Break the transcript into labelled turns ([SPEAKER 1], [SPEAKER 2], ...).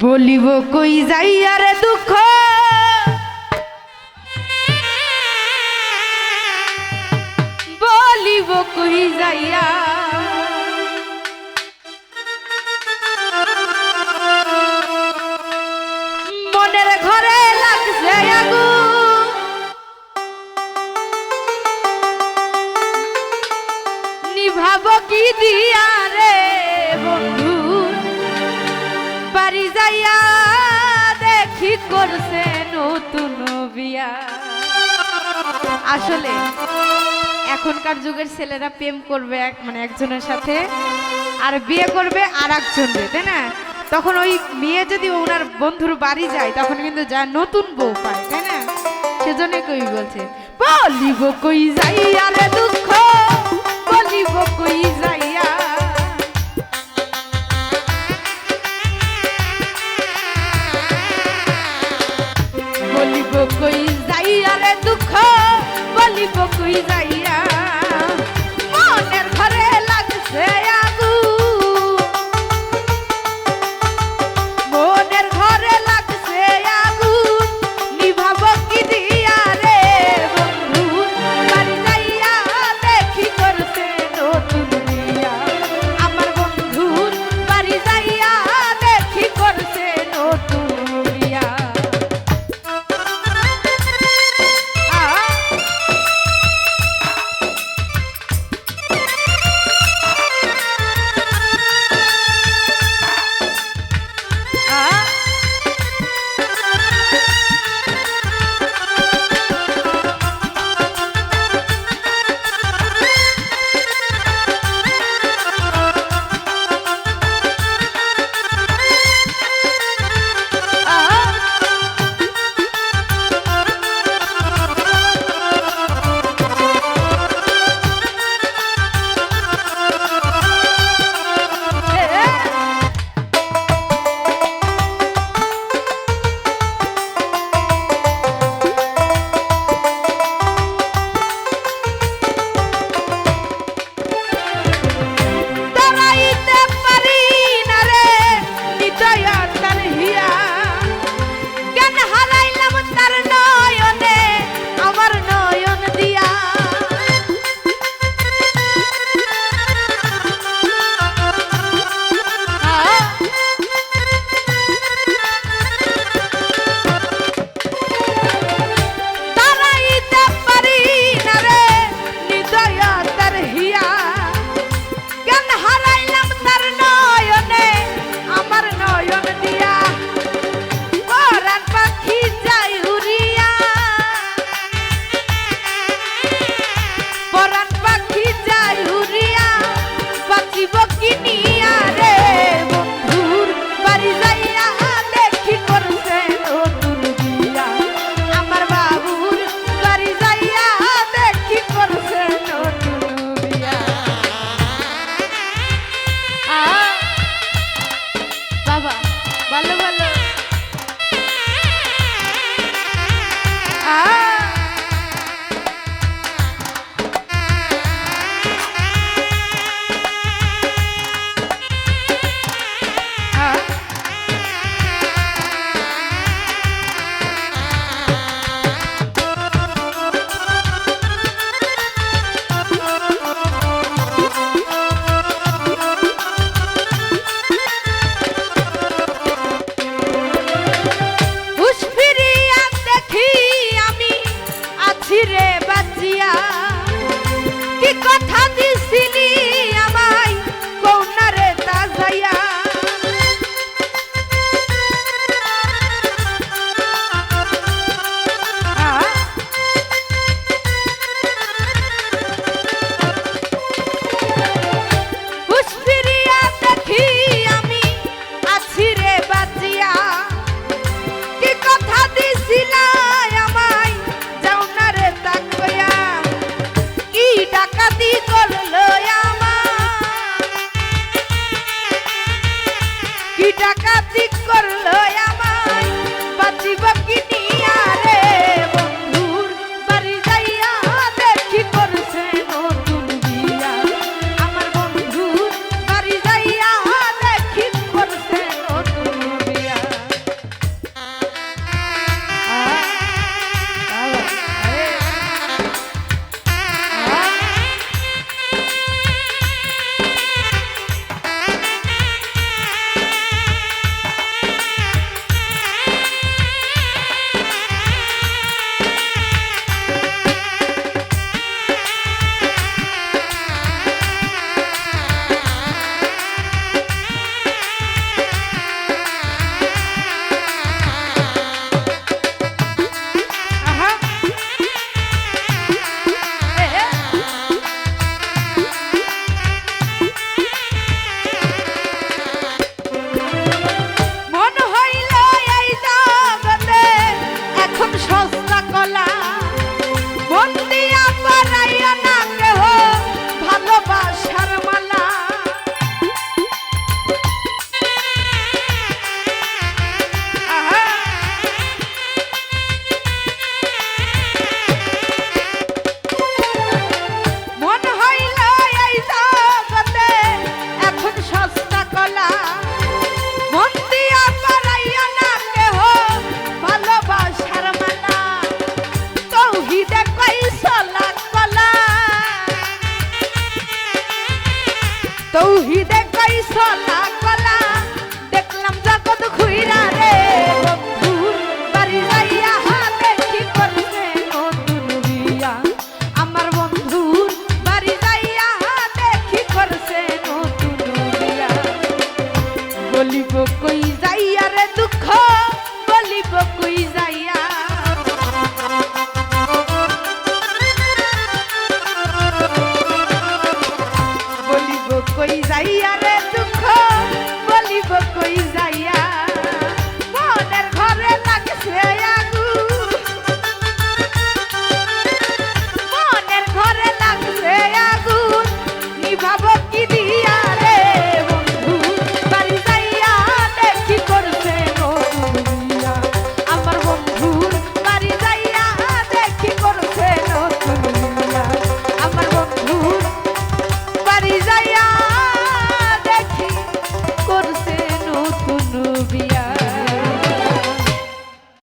[SPEAKER 1] বলিব কই যাইয়া রে দুঃখ বলিব কই যাইয়া মনের ঘরে লাগছে আগুন নিভাবো কি দিয়া রে বন্ধু বাড়ি যাইয়া দেখি করছে নতুন বিয়া। আসলে এখনকার যুগের ছেলেরা প্রেম করবে একজনের সাথে আর বিয়ে করবে আর একজনের, তাই না? তখন ওই মেয়ে যদি ওনার বন্ধুর বাড়ি যায় তখন কিন্তু যা নতুন বউ পায়, তাই না? সেজন্যই কই বলছে বলিব কই যাইয়া রে দুঃখ বলিব কই যাইয়া বলিব কই যাইয়া রে দুঃখ বলিব কই যাইয়া মনের ঘরে লাগছে আগুন মনের ঘরে লাগছে আগুন নিভাবো কি দিয়া রে বন্ধু বাড়ি যাইয়া দেখি করছে নতুন বিয়া। আমার বন্ধুর বাড়ি যাইয়া দেখি করছে নতুন বিয়া। Yeah. বলিব কই যাইয়া রে দুঃখ বলিব কই